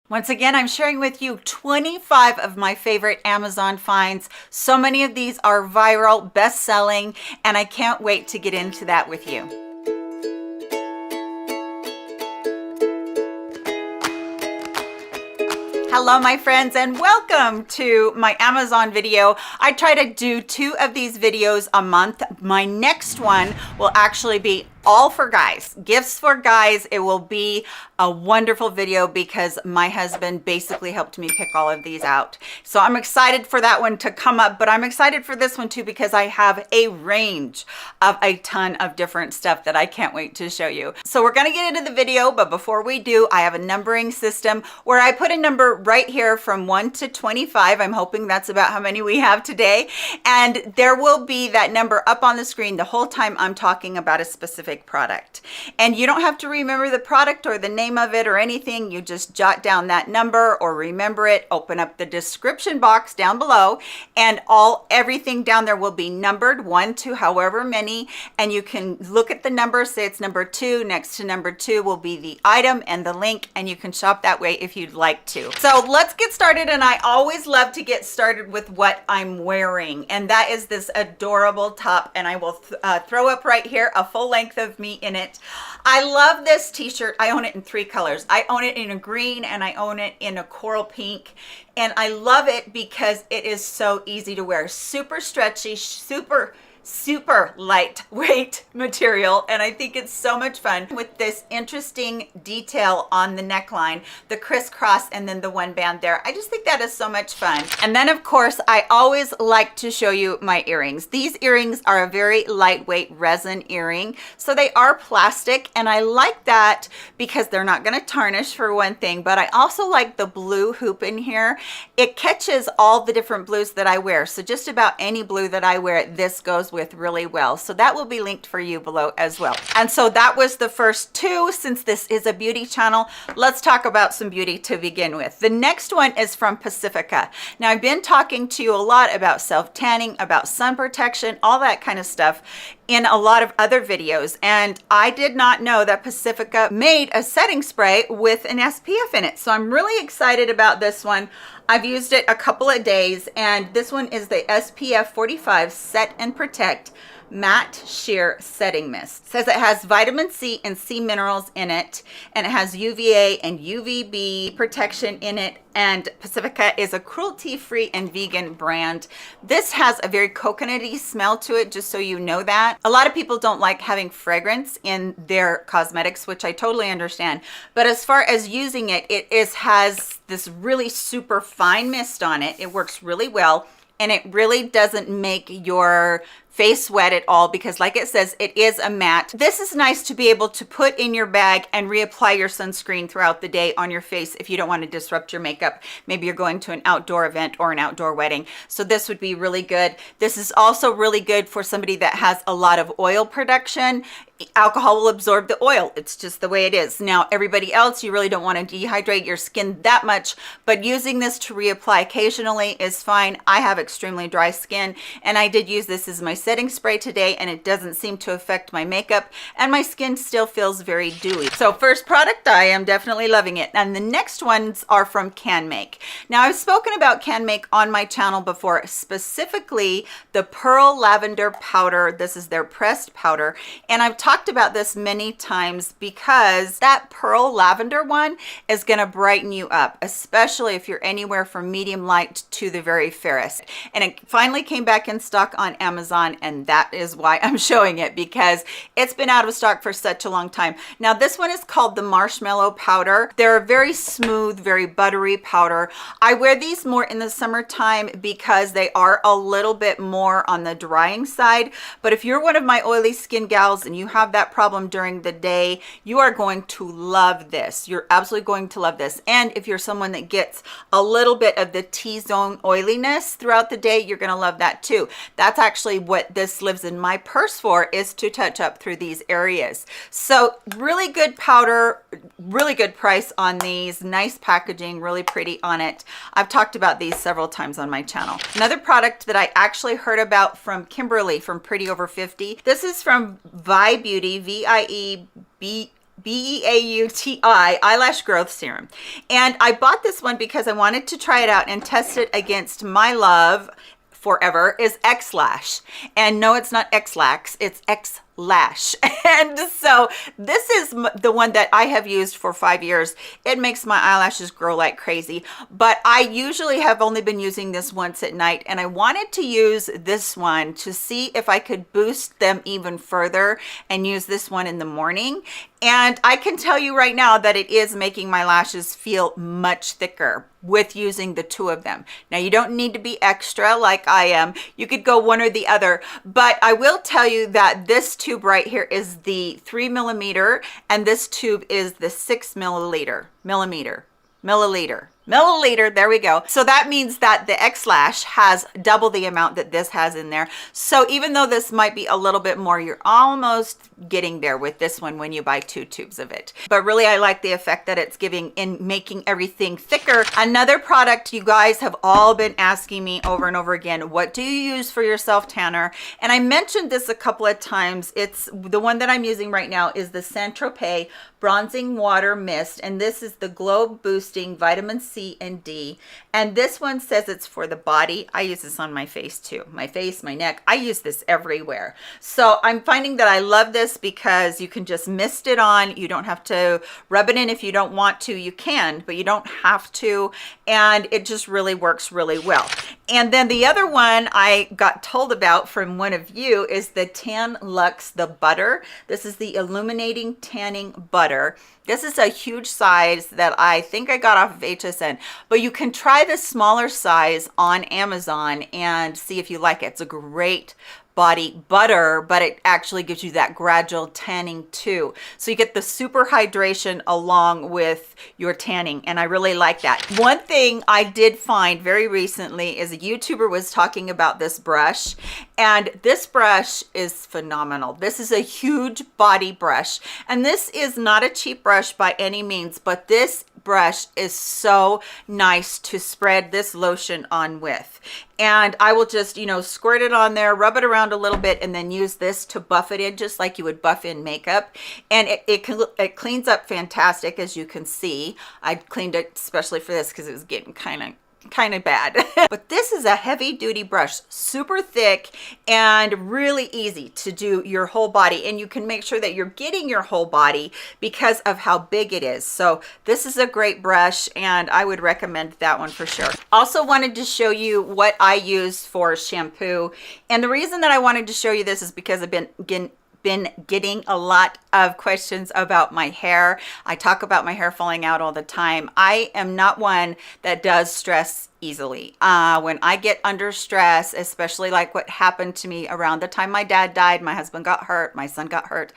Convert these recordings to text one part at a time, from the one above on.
Once again, I'm sharing with you 25 of my favorite Amazon finds. So many of these are viral, best-selling, and I can't wait to get into that with you. Hello my friends, and welcome to my Amazon video. I try to do 2 of these videos a month. My next one will actually be all for guys, gifts for guys. It will be a wonderful video because my husband basically helped me pick all of these out. So I'm excited for that one to come up, but I'm excited for this one too because I have a range of a ton of different stuff that I can't wait to show you. So we're gonna get into the video, but before we do, I have a numbering system where I put a number right here from 1 to 25. I'm hoping that's about how many we have today. And there will be that number up on the screen the whole time I'm talking about a specific product. And you don't have to remember the product or the name of it or anything. You just jot down that number or remember it, open up the description box down below, and everything down there will be numbered 1 to however many, and you can look at the number, say it's number 2. Next to number 2 will be the item and the link, and you can shop that way if you'd like to. So let's get started, and I always love to get started with what I'm wearing, and that is this adorable top, and I will throw up right here a full length of me in it. I love this t-shirt. I own it in 3 colors. I own it in a green and I own it in a coral pink, and I love it because it is so easy to wear. Super stretchy, super lightweight material, and I think it's so much fun with this interesting detail on the neckline, the crisscross, and then the one band there. I just think that is so much fun. And then of course I always like to show you my earrings. These earrings are a very lightweight resin earring, so they are plastic, and I like that because they're not going to tarnish for one thing, but I also like the blue hoop in here. It catches all the different blues that I wear, so just about any blue that I wear, this goes with really well. So that will be linked for you below as well. And so that was the first 2. Since this is a beauty channel, let's talk about some beauty to begin with. The next one is from Pacifica. Now I've been talking to you a lot about self-tanning, about sun protection, all that kind of stuff in a lot of other videos, and I did not know that Pacifica made a setting spray with an SPF in it. So I'm really excited about this one. I've used it a couple of days, and this one is the SPF 45 Set and Protect Matte Sheer Setting Mist. It says it has vitamin C and C minerals in it, and it has UVA and UVB protection in it, and Pacifica is a cruelty-free and vegan brand. This has a very coconutty smell to it, just so you know that. A lot of people don't like having fragrance in their cosmetics, which I totally understand, but as far as using it, it has this really super fine mist on it. It works really well, and it really doesn't make your face wet at all because, like it says, it is a matte. This is nice to be able to put in your bag and reapply your sunscreen throughout the day on your face if you don't want to disrupt your makeup. Maybe you're going to an outdoor event or an outdoor wedding. So this would be really good. This is also really good for somebody that has a lot of oil production. Alcohol will absorb the oil. It's just the way it is. Now, everybody else, you really don't want to dehydrate your skin that much, but using this to reapply occasionally is fine. I have extremely dry skin, and I did use this as my setting spray today, and it doesn't seem to affect my makeup, and my skin still feels very dewy. So first product, I am definitely loving it. And the next ones are from Canmake. Now, I've spoken about Canmake on my channel before, specifically the Pearl Lavender Powder. This is their pressed powder, and I've talked about this many times because that Pearl Lavender one is going to brighten you up, especially if you're anywhere from medium light to the very fairest. And it finally came back in stock on Amazon, and that is why I'm showing it, because it's been out of stock for such a long time. Now this one is called the Marshmallow powder. They're a very smooth, very buttery powder. I wear these more in the summertime because they are a little bit more on the drying side, but if you're one of my oily skin gals and you have that problem during the day, you are going to love this. You're absolutely going to love this. And if you're someone that gets a little bit of the T-zone oiliness throughout the day, you're going to love that too. That's actually what this lives in my purse for, is to touch up through these areas. So really good powder, really good price on these, nice packaging, really pretty on it. I've talked about these several times on my channel. Another product that I actually heard about from Kimberly from Pretty Over 50. This is from Vi Beauty, VIEB Beauti Eyelash Growth Serum. And I bought this one because I wanted to try it out and test it against my love forever is Xlash. And no, it's not Xlax, it's Xlash. And so this is the one that I have used for 5 years. It makes my eyelashes grow like crazy, but I usually have only been using this once at night, and I wanted to use this one to see if I could boost them even further and use this one in the morning. And I can tell you right now that it is making my lashes feel much thicker with using the two of them. Now, you don't need to be extra like I am. You could go one or the other, but I will tell you that this tube right here is the 3mm, and this tube is the 6 milliliter. There we go. So that means that the Xlash has double the amount that this has in there. So even though this might be a little bit more, you're almost getting there with this one when you buy 2 tubes of it. But really, I like the effect that it's giving in making everything thicker. Another product you guys have all been asking me over and over again, what do you use for your self tanner? And I mentioned this a couple of times. It's the one that I'm using right now is the Tropez Bronzing Water Mist, and this is the Glow Boosting Vitamin C and D. And this one says it's for the body. I use this on my face too. My face, my neck, I use this everywhere. So I'm finding that I love this because you can just mist it on. You don't have to rub it in if you don't want to. You can, but you don't have to. And it just really works really well. And then the other one I got told about from one of you is the Tan Luxe, the butter. This is the Illuminating Tanning Butter. This is a huge size that I think I got off of HSN, but you can try the smaller size on Amazon and see if you like it. It's a great body butter, but it actually gives you that gradual tanning too. So you get the super hydration along with your tanning, and I really like that. One thing I did find very recently is a YouTuber was talking about this brush, and this brush is phenomenal. This is a huge body brush, and this is not a cheap brush by any means, but this brush is so nice to spread this lotion on with. And I will just, you know, squirt it on there, rub it around a little bit, and then use this to buff it in just like you would buff in makeup. And it cleans up fantastic, as you can see. I cleaned it especially for this because it was getting kind of bad. But this is a heavy duty brush, super thick and really easy to do your whole body, and you can make sure that you're getting your whole body because of how big it is. So this is a great brush, and I would recommend that one for sure. Also wanted to show you what I use for shampoo, and the reason that I wanted to show you this is because I've been getting a lot of questions about my hair. I talk about my hair falling out all the time. I am not one that does stress easily. When I get under stress, especially like what happened to me around the time my dad died, my husband got hurt, my son got hurt,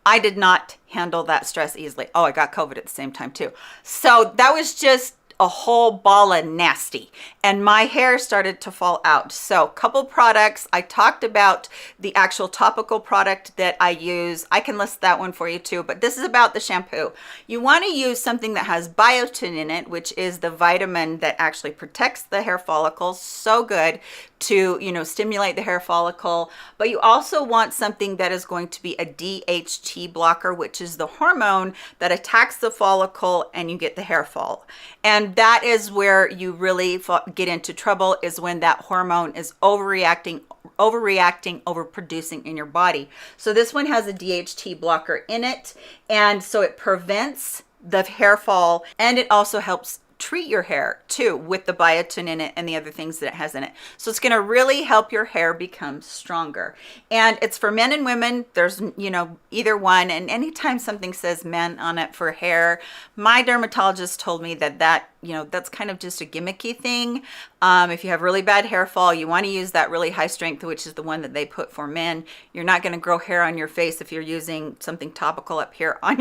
I did not handle that stress easily. Oh, I got COVID at the same time too. So that was just a whole ball of nasty, and my hair started to fall out. So couple products, I talked about the actual topical product that I use. I can list that one for you too, but this is about the shampoo. You want to use something that has biotin in it, which is the vitamin that actually protects the hair follicles. So good to, you know, stimulate the hair follicle. But you also want something that is going to be a DHT blocker, which is the hormone that attacks the follicle and you get the hair fall. And that is where you really get into trouble, is when that hormone is overreacting, overproducing in your body. So this one has a DHT blocker in it, and so it prevents the hair fall, and it also helps treat your hair too with the biotin in it and the other things that it has in it. So it's going to really help your hair become stronger. And it's for men and women. There's, you know, either one. And anytime something says men on it for hair, my dermatologist told me that you know, that's kind of just a gimmicky thing. If you have really bad hair fall, you want to use that really high strength, which is the one that they put for men. You're not going to grow hair on your face if you're using something topical up here on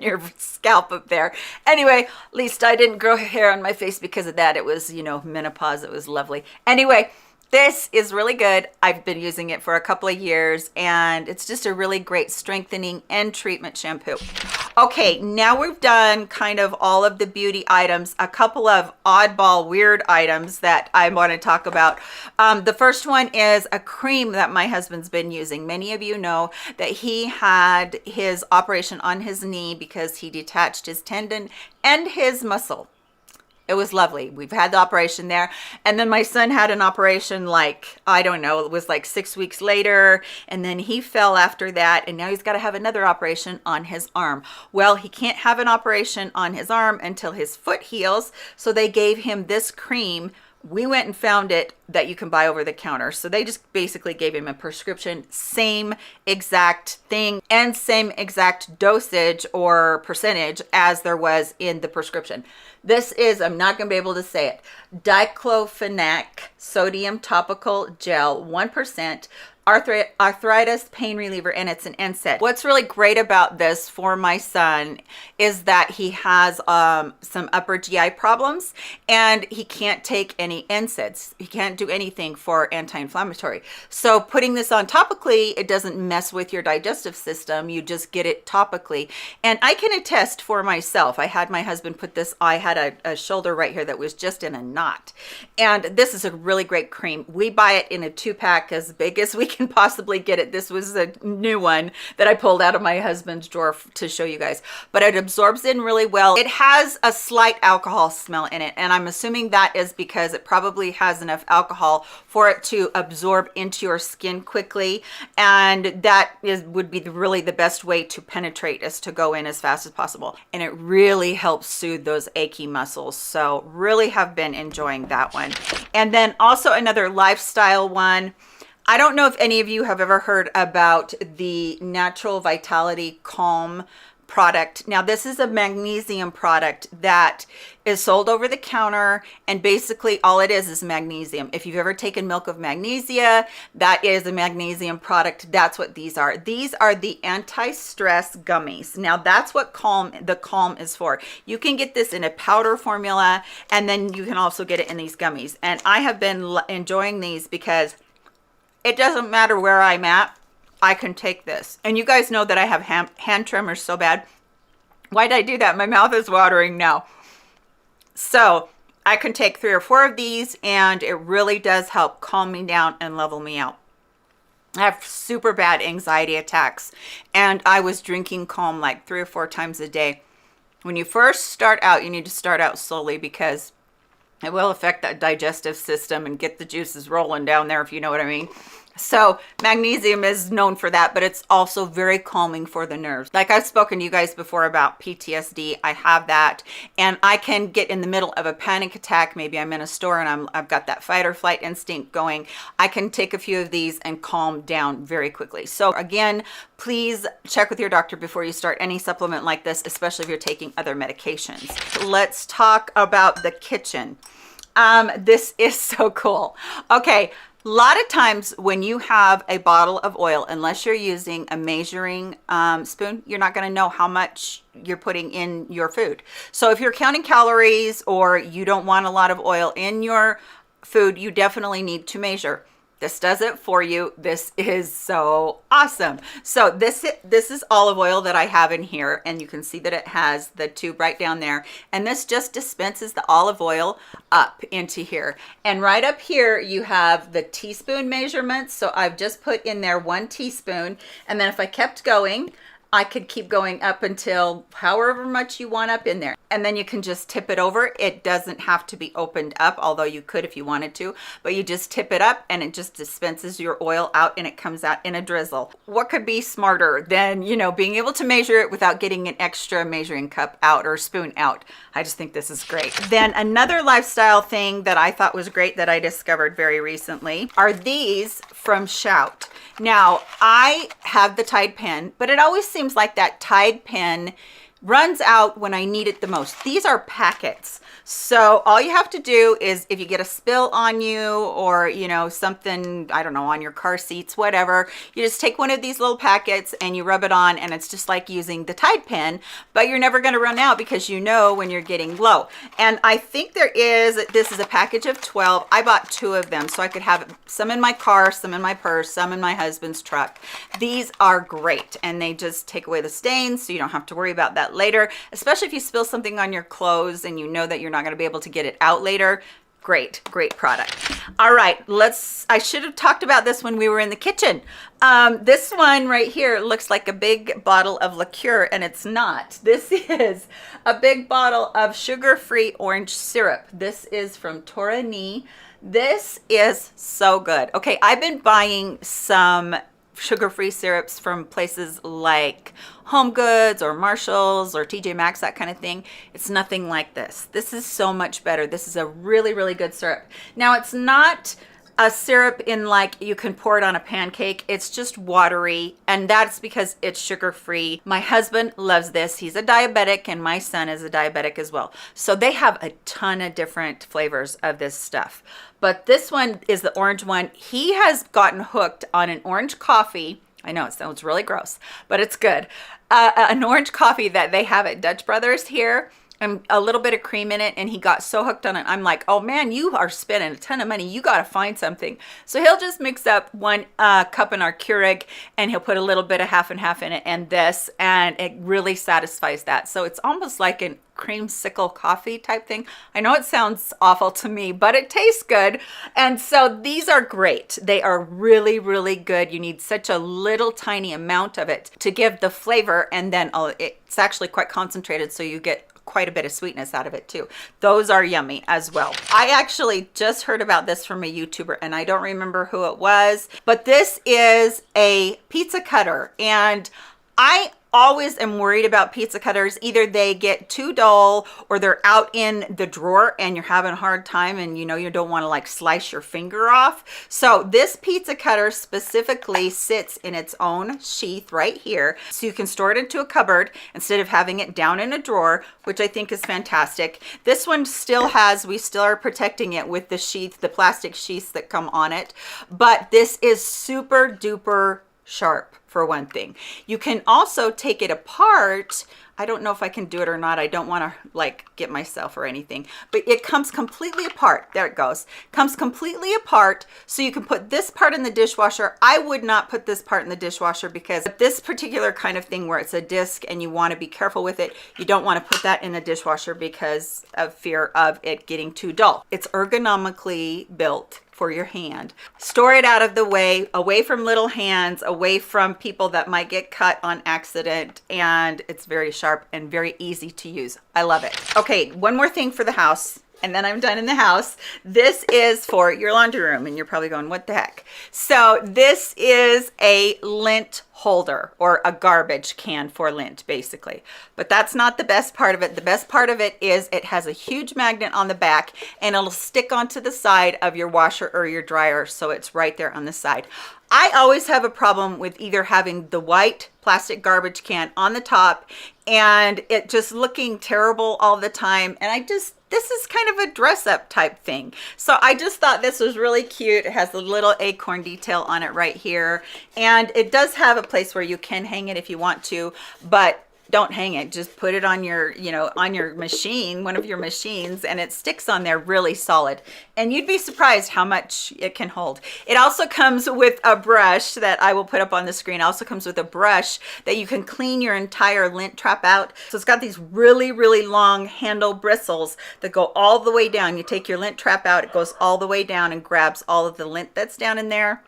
your scalp up there. Anyway, at least I didn't grow hair on my face because of that. It was, you know, menopause. It was lovely. Anyway, This is really good. I've been using it for a couple of years, and it's just a really great strengthening and treatment shampoo. Okay, now we've done kind of all of the beauty items, a couple of oddball weird items that I want to talk about. The first one is a cream that my husband's been using. Many of you know that he had his operation on his knee because he detached his tendon and his muscle. It was lovely. We've had the operation there. And then my son had an operation like, I don't know, it was like 6 weeks later. And then he fell after that. And now he's got to have another operation on his arm. Well, he can't have an operation on his arm until his foot heals. So they gave him this cream. We went and found it that you can buy over the counter. So they just basically gave him a prescription, same exact thing and same exact dosage or percentage as there was in the prescription. This is, I'm not going to be able to say it, diclofenac sodium topical gel, 1%, arthritis pain reliever, and it's an NSAID. What's really great about this for my son is that he has some upper GI problems and he can't take any NSAIDs. He can't do anything for anti-inflammatory. So putting this on topically, it doesn't mess with your digestive system. You just get it topically. And I can attest for myself. I had my husband put this, I had a shoulder right here that was just in a knot. And this is a really great cream. We buy it in a 2-pack as big as we can possibly get it. This was a new one that I pulled out of my husband's drawer to show you guys, but it absorbs in really well. It has a slight alcohol smell in it, and I'm assuming that is because it probably has enough alcohol for it to absorb into your skin quickly, and that would be really the best way to penetrate, is to go in as fast as possible. And it really helps soothe those achy muscles. So really have been enjoying that one. And then also another lifestyle one. I don't know if any of you have ever heard about the Natural Vitality Calm product. Now, this is a magnesium product that is sold over the counter, and basically all it is magnesium. If you've ever taken milk of magnesia, that is a magnesium product. That's what these are. These are the anti-stress gummies. Now, that's what the Calm is for. You can get this in a powder formula, and then you can also get it in these gummies. And I have been enjoying these because it doesn't matter where I'm at, I can take this. And you guys know that I have hand tremors so bad. Why did I do that? My mouth is watering now. So I can take 3 or 4 of these, and it really does help calm me down and level me out. I have super bad anxiety attacks, and I was drinking Calm like 3 or 4 times a day. When you first start out, you need to start out slowly because it will affect that digestive system and get the juices rolling down there, if you know what I mean. So magnesium is known for that, but it's also very calming for the nerves. Like I've spoken to you guys before about PTSD. I have that, and I can get in the middle of a panic attack. Maybe I'm in a store and I've got that fight or flight instinct going. I can take a few of these and calm down very quickly. So again, please check with your doctor before you start any supplement like this, especially if you're taking other medications. Let's talk about the kitchen. This is so cool. Okay. A lot of times when you have a bottle of oil, unless you're using a measuring spoon, you're not going to know how much you're putting in your food. So if you're counting calories or you don't want a lot of oil in your food, you definitely need to measure. This does it for you. This is so awesome. So this is olive oil that I have in here, and you can see that it has the tube right down there. And this just dispenses the olive oil up into here. And right up here, you have the teaspoon measurements. So I've just put in there 1 teaspoon. And then if I kept going, I could keep going up until however much you want up in there. And then you can just tip it over. It doesn't have to be opened up, although you could if you wanted to, but you just tip it up and it just dispenses your oil out, and it comes out in a drizzle. What could be smarter than, you know, being able to measure it without getting an extra measuring cup out or spoon out? I just think this is great. Then another lifestyle thing that I thought was great that I discovered very recently are these from Shout. Now, I have the Tide pen, but it always seems like that Tide pen runs out when I need it the most. These are packets. So all you have to do is, if you get a spill on you or, you know, something, I don't know, on your car seats, whatever, you just take one of these little packets and you rub it on, and it's just like using the Tide pen, but you're never going to run out because you know when you're getting low. And I think this is a package of 12. I bought 2 of them so I could have some in my car, some in my purse, some in my husband's truck. These are great, and they just take away the stains, so you don't have to worry about that later, especially if you spill something on your clothes and you know that you're not going to be able to get it out later. Great product. All right, I should have talked about this when we were in the kitchen. This one right here looks like a big bottle of liqueur, and it's not. This is a big bottle of sugar-free orange syrup. This is from Torani. This is so good. Okay, I've been buying some sugar-free syrups from places like Home Goods or Marshalls or TJ Maxx, that kind of thing. It's nothing like this. This is so much better. This is a really, really good syrup. Now, it's not a syrup in like you can pour it on a pancake. It's just watery, and that's because it's sugar-free. My husband loves this. He's a diabetic, and my son is a diabetic as well. So they have a ton of different flavors of this stuff. But this one is the orange one. He has gotten hooked on an orange coffee. I know it sounds really gross, but it's good. An orange coffee that they have at Dutch Brothers here, and a little bit of cream in it, and he got so hooked on it. I'm like, oh man, you are spending a ton of money. You got to find something. So he'll just mix up 1 cup in our Keurig, and he'll put a little bit of half and half in it and this, and it really satisfies that. So it's almost like an creamsicle coffee type thing. I know it sounds awful to me, but it tastes good. And so these are great. They are really, really good. You need such a little tiny amount of it to give the flavor, and then it's actually quite concentrated, so you get quite a bit of sweetness out of it too. Those are yummy as well. I actually just heard about this from a YouTuber, and I don't remember who it was, but this is a pizza cutter, and I always am worried about pizza cutters. Either they get too dull, or they're out in the drawer and you're having a hard time, and you know you don't want to like slice your finger off. So this pizza cutter specifically sits in its own sheath right here, so you can store it into a cupboard instead of having it down in a drawer, which I think is fantastic. This one still has, we still are protecting it with the sheath, the plastic sheaths that come on it, but this is super duper sharp. For one thing, you can also take it apart. I don't know if I can do it or not. I don't want to like get myself or anything, but it comes completely apart. There it goes. Comes completely apart. So you can put this part in the dishwasher. I would not put this part in the dishwasher, because this particular kind of thing where it's a disc and you want to be careful with it, you don't want to put that in the dishwasher because of fear of it getting too dull. It's ergonomically built for your hand. Store it out of the way, away from little hands, away from people that might get cut on accident, and it's very sharp and very easy to use. I love it. Okay, one more thing for the house, and then I'm done in the house. This is for your laundry room, and you're probably going, what the heck? So this is a lint holder, or a garbage can for lint, basically. But that's not the best part of it. The best part of it is it has a huge magnet on the back, and it'll stick onto the side of your washer or your dryer, so it's right there on the side. I always have a problem with either having the white plastic garbage can on the top and it just looking terrible all the time, and this is kind of a dress-up type thing. So I just thought this was really cute. It has a little acorn detail on it right here, and it does have a place where you can hang it if you want to, but don't hang it. Just put it on your, on your machine, one of your machines, and it sticks on there really solid. And you'd be surprised how much it can hold. It also comes with a brush that I will put up on the screen. It also comes with a brush that you can clean your entire lint trap out. So it's got these really, really long handle bristles that go all the way down. You take your lint trap out, it goes all the way down and grabs all of the lint that's down in there.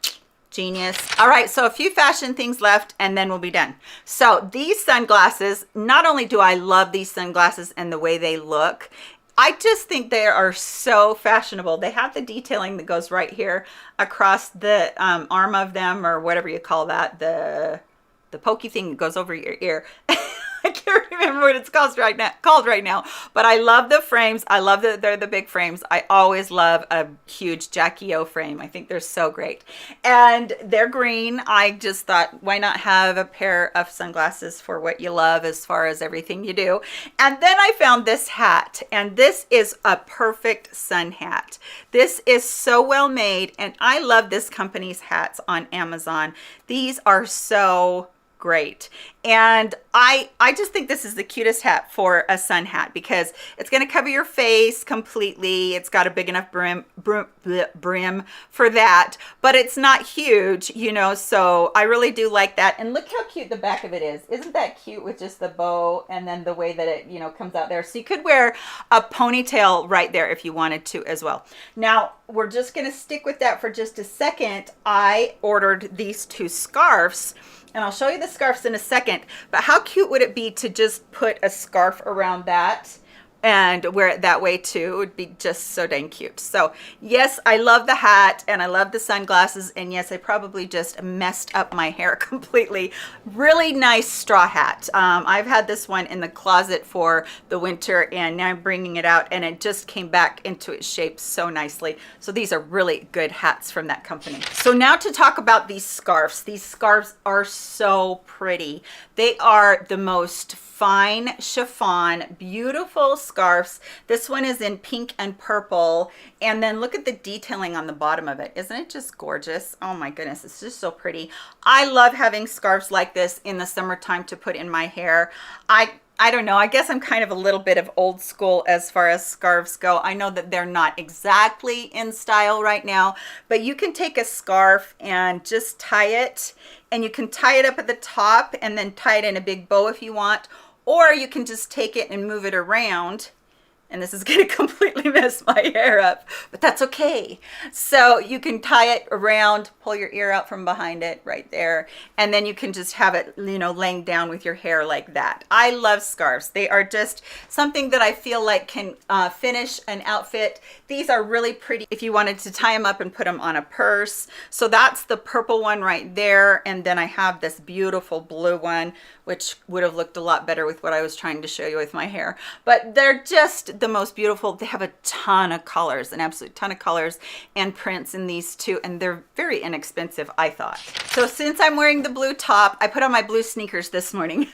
Genius. All right, so a few fashion things left and then we'll be done. So these sunglasses, not only do I love these sunglasses and the way they look, I just think they are so fashionable. They have the detailing that goes right here across the arm of them, or whatever you call that, the pokey thing that goes over your ear. I can't remember what it's called right now, but I love the frames. I love that they're the big frames. I always love a huge Jackie O frame. I think they're so great. And they're green. I just thought, why not have a pair of sunglasses for what you love as far as everything you do? And then I found this hat, and this is a perfect sun hat. This is so well made, and I love this company's hats on Amazon. These are so great. And I just think this is the cutest hat for a sun hat because it's going to cover your face completely. It's got a big enough brim for that, but it's not huge, you know, so I really do like that. And look how cute the back of it is. Isn't that cute with just the bow and then the way that it, you know, comes out there? So you could wear a ponytail right there if you wanted to as well. Now, we're just going to stick with that for just a second. I ordered these two scarves, and I'll show you the scarves in a second, but how cute would it be to just put a scarf around that and wear it that way too? It would be just so dang cute. So yes, I love the hat and I love the sunglasses, and yes, I probably just messed up my hair completely. Really nice straw hat. I've had this one in the closet for the winter, and now I'm bringing it out and it just came back into its shape so nicely. So these are really good hats from that company. So now to talk about these scarves. These scarves are so pretty. They are the most fine chiffon, beautiful scarves. This one is in pink and purple, and then look at the detailing on the bottom of it. Isn't it just gorgeous? Oh my goodness, it's just so pretty. I love having scarves like this in the summertime to put in my hair. I don't know, I guess I'm kind of a little bit of old school as far as scarves go. I know that they're not exactly in style right now, but you can take a scarf and just tie it, and you can tie it up at the top and then tie it in a big bow if you want, or you can just take it and move it around. And this is going to completely mess my hair up, but that's okay. So you can tie it around, pull your ear out from behind it right there, and then you can just have it, you know, laying down with your hair like that. I love scarves. They are just something that I feel like can finish an outfit. These are really pretty if you wanted to tie them up and put them on a purse. So that's the purple one right there. And then I have this beautiful blue one, which would have looked a lot better with what I was trying to show you with my hair. But they're just the most beautiful. They have a ton of colors, an absolute ton of colors and prints in these two, and they're very inexpensive, I thought. So since I'm wearing the blue top, I put on my blue sneakers this morning.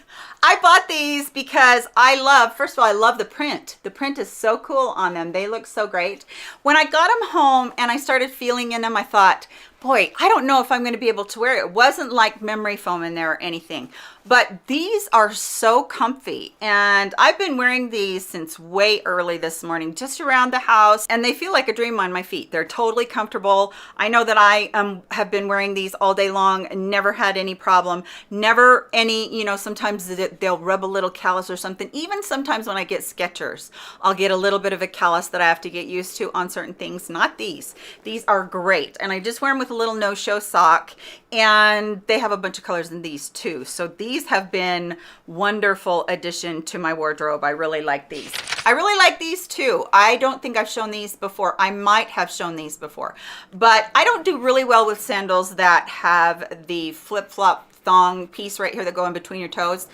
I bought these because I love, first of all, I love the print. The print is so cool on them. They look so great. When I got them home and I started feeling in them, I thought, boy, I don't know if I'm going to be able to wear it. It wasn't like memory foam in there or anything, but these are so comfy. And I've been wearing these since way early this morning, just around the house, and they feel like a dream on my feet. They're totally comfortable. I know that I have been wearing these all day long and never had any problem, never any, you know, sometimes they'll rub a little callus or something. Even sometimes when I get Skechers, I'll get a little bit of a callus that I have to get used to on certain things. Not these. These are great. And I just wear them with a little no-show sock, and they have a bunch of colors in these too. So these have been wonderful addition to my wardrobe. I really like these. I really like these too. I don't think I've shown these before. I might have shown these before, but I don't do really well with sandals that have the flip-flop thong piece right here that go in between your toes.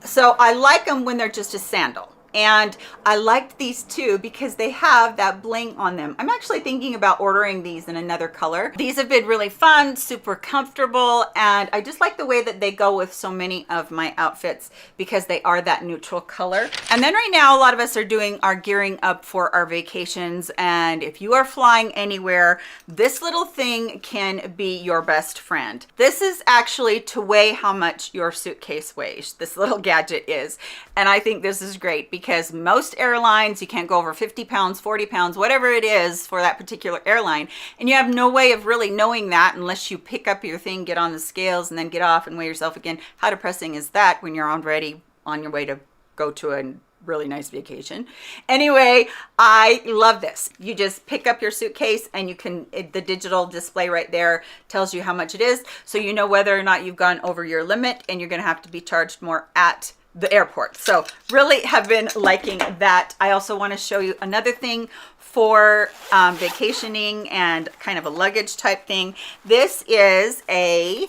So I like them when they're just a sandal. And I liked these too because they have that bling on them. I'm actually thinking about ordering these in another color. These have been really fun, super comfortable, and I just like the way that they go with so many of my outfits because they are that neutral color. And then right now, a lot of us are gearing up for our vacations. And if you are flying anywhere, this little thing can be your best friend. This is actually to weigh how much your suitcase weighs. This little gadget is. And I think this is great because most airlines, you can't go over 50 pounds, 40 pounds, whatever it is for that particular airline. And you have no way of really knowing that unless you pick up your thing, get on the scales, and then get off and weigh yourself again. How depressing is that when you're already on your way to go to a really nice vacation? Anyway, I love this. You just pick up your suitcase and you can, the digital display right there tells you how much it is. So you know whether or not you've gone over your limit and you're going to have to be charged more at the airport. So really have been liking that. I also want to show you another thing for vacationing and kind of a luggage type thing. This is a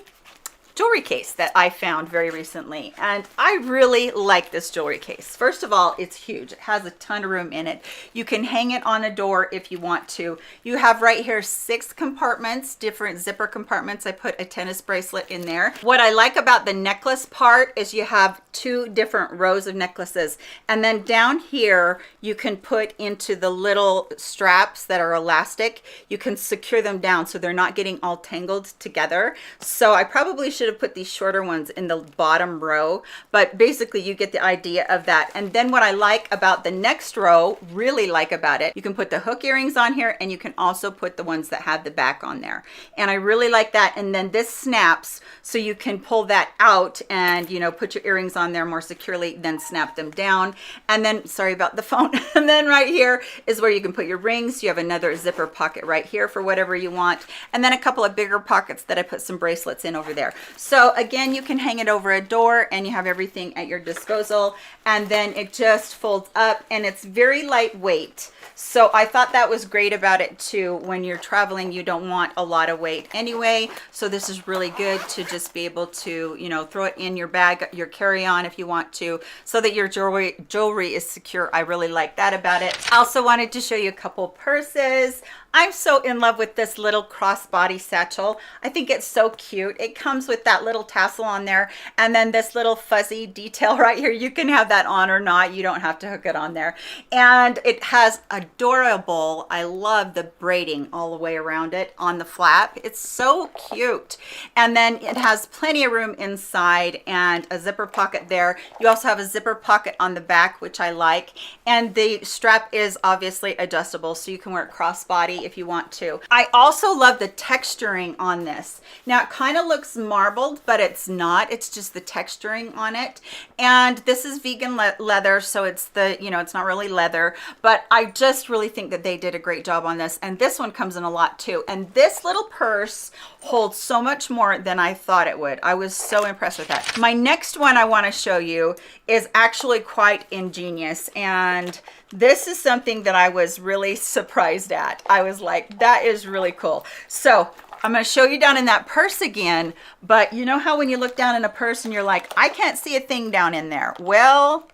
jewelry case that I found very recently, and I really like this jewelry case. First of all, it's huge. It has a ton of room in it. You can hang it on a door if you want to. You have right here 6 compartments, different zipper compartments. I put a tennis bracelet in there. What I like about the necklace part is you have 2 different rows of necklaces, and then down here you can put into the little straps that are elastic. You can secure them down so they're not getting all tangled together. So I probably should have put these shorter ones in the bottom row, but basically you get the idea of that. And then what I like about the next row, really like about it, you can put the hook earrings on here, and you can also put the ones that have the back on there. And I really like that. And then this snaps, so you can pull that out and, you know, put your earrings on there more securely, then snap them down. And then, sorry about the phone. And then right here is where you can put your rings. You have another zipper pocket right here for whatever you want. And then a couple of bigger pockets that I put some bracelets in over there. So again, you can hang it over a door and you have everything at your disposal. And then it just folds up, and it's very lightweight. So I thought that was great about it too. When you're traveling, you don't want a lot of weight anyway. So this is really good to just be able to, you know, throw it in your bag, your carry-on if you want to, so that your jewelry is secure. I really like that about it. I also wanted to show you a couple purses. I'm so in love with this little crossbody satchel. I think it's so cute. It comes with that little tassel on there, and then this little fuzzy detail right here. You can have that on or not. You don't have to hook it on there. And it has adorable, I love the braiding all the way around it on the flap. It's so cute. And then it has plenty of room inside and a zipper pocket there. You also have a zipper pocket on the back, which I like. And the strap is obviously adjustable, so you can wear it crossbody if you want to. I also love the texturing on this. Now it kind of looks marbled, but it's not. It's just the texturing on it. And this is vegan leather, so it's the, you know, it's not really leather, but I just really think that they did a great job on this. And this one comes in a lot too. And this little purse holds so much more than I thought it would. I was so impressed with that. My next one I want to show you is actually quite ingenious, and this is something that I was really surprised at. I was like, that is really cool. So I'm going to show you down in that purse again, but you know how when you look down in a purse and you're like, I can't see a thing down in there. Well,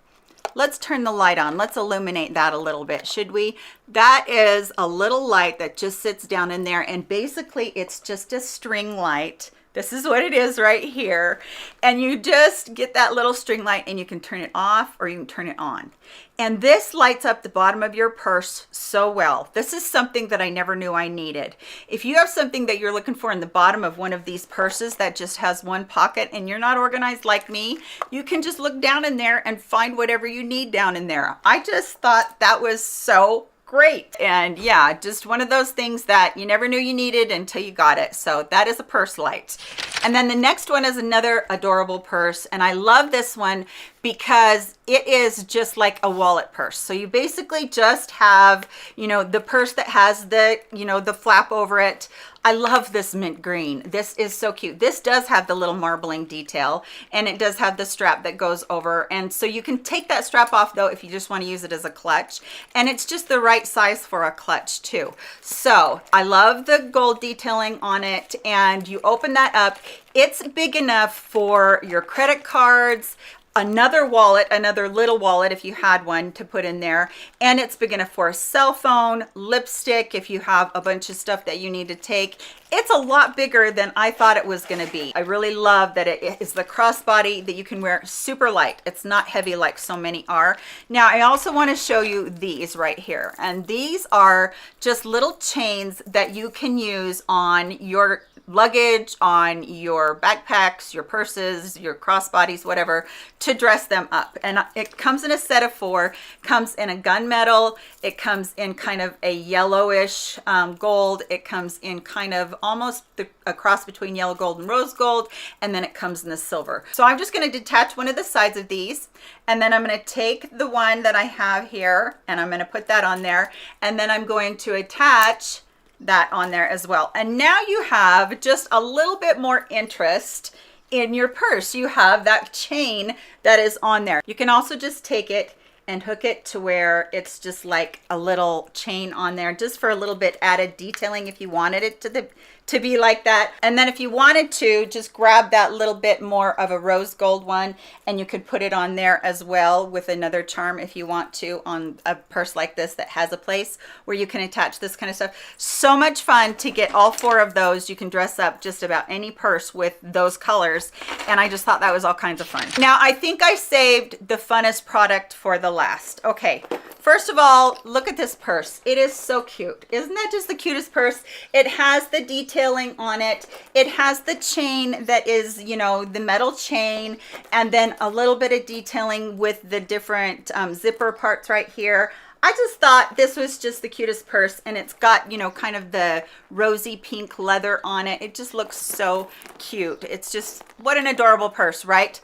let's turn the light on. Let's illuminate that a little bit, should we? That is a little light that just sits down in there, and basically it's just a string light. This is what it is right here. And you just get that little string light, and you can turn it off or you can turn it on. And this lights up the bottom of your purse so well. This is something that I never knew I needed. If you have something that you're looking for in the bottom of one of these purses that just has one pocket and you're not organized like me, you can just look down in there and find whatever you need down in there. I just thought that was so great. And yeah, just one of those things that you never knew you needed until you got it. So that is a purse light. And then the next one is another adorable purse. And I love this one because it is just like a wallet purse. So you basically just have, you know, the purse that has the, you know, the flap over it. I love this mint green. This is so cute. This does have the little marbling detail, and it does have the strap that goes over. And so you can take that strap off though if you just want to use it as a clutch. And it's just the right size for a clutch too. So I love the gold detailing on it, and you open that up. It's big enough for your credit cards, another wallet, another little wallet if you had one to put in there, and it's big enough for a cell phone, lipstick if you have a bunch of stuff that you need to take. It's a lot bigger than I thought it was going to be. I really love that it is the crossbody that you can wear super light. It's not heavy like so many are. Now I also want to show you these right here, and these are just little chains that you can use on your luggage, on your backpacks, your purses, your crossbodies, whatever, to dress them up. And it comes in a set of 4, comes in a gunmetal, it comes in kind of a yellowish gold, it comes in kind of almost a cross between yellow gold and rose gold, and then it comes in the silver. So I'm just going to detach one of the sides of these, and then I'm going to take the one that I have here, and I'm going to put that on there, and then I'm going to attach that on there as well. And now you have just a little bit more interest in your purse. You have that chain that is on there. You can also just take it and hook it to where it's just like a little chain on there, just for a little bit added detailing if you wanted it to be like that. And then if you wanted to, just grab that little bit more of a rose gold one and you could put it on there as well with another charm if you want to, on a purse like this that has a place where you can attach this kind of stuff. So much fun to get all 4 of those. You can dress up just about any purse with those colors, and I just thought that was all kinds of fun. Now I think I saved the funnest product for the last. Okay, first of all, look at this purse. It is so cute. Isn't that just the cutest purse? It has the detailing on it. It has the chain that is, you know, the metal chain, and then a little bit of detailing with the different zipper parts right here. I just thought this was just the cutest purse, and it's got, you know, kind of the rosy pink leather on it. It just looks so cute. It's just, what an adorable purse, right?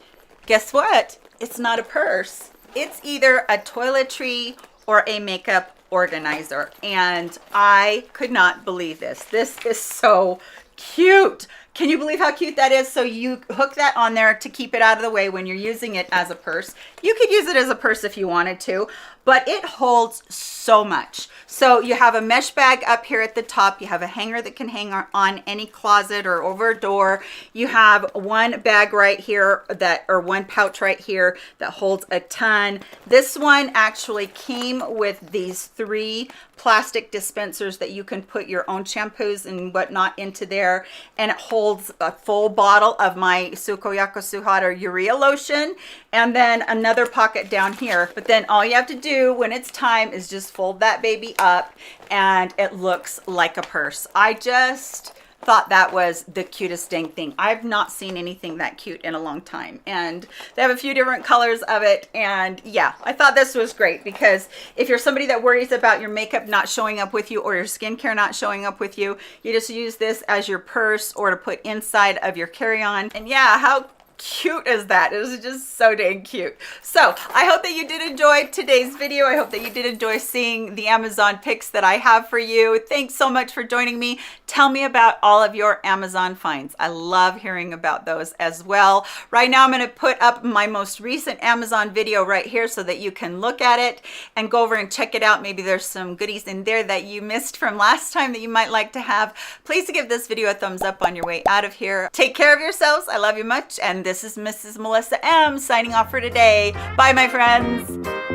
Guess what? It's not a purse. It's either a toiletry or a makeup organizer, and I could not believe this. This is so cute. Can you believe how cute that is? So you hook that on there to keep it out of the way when you're using it as a purse. You could use it as a purse if you wanted to, but it holds so much. So you have a mesh bag up here at the top. You have a hanger that can hang on any closet or over a door. You have one bag right here or one pouch right here that holds a ton. This one actually came with these 3 plastic dispensers that you can put your own shampoos and whatnot into there, and it holds a full bottle of my Sukoyako Suhara urea lotion, and then another pocket down here. But then all you have to do when it's time is just fold that baby up and it looks like a purse. I just thought that was the cutest dang thing. I've not seen anything that cute in a long time, and they have a few different colors of it. And yeah, I thought this was great, because if you're somebody that worries about your makeup not showing up with you or your skincare not showing up with you, you just use this as your purse or to put inside of your carry-on. And yeah, how cute is that? It was just so dang cute. So I hope that you did enjoy today's video. I hope that you did enjoy seeing the Amazon picks that I have for you. Thanks so much for joining me. Tell me about all of your Amazon finds. I love hearing about those as well. Right now I'm going to put up my most recent Amazon video right here so that you can look at it and go over and check it out. Maybe there's some goodies in there that you missed from last time that you might like to have. Please give this video a thumbs up on your way out of here. Take care of yourselves. I love you much, and this is Mrs. Melissa M signing off for today. Bye, my friends.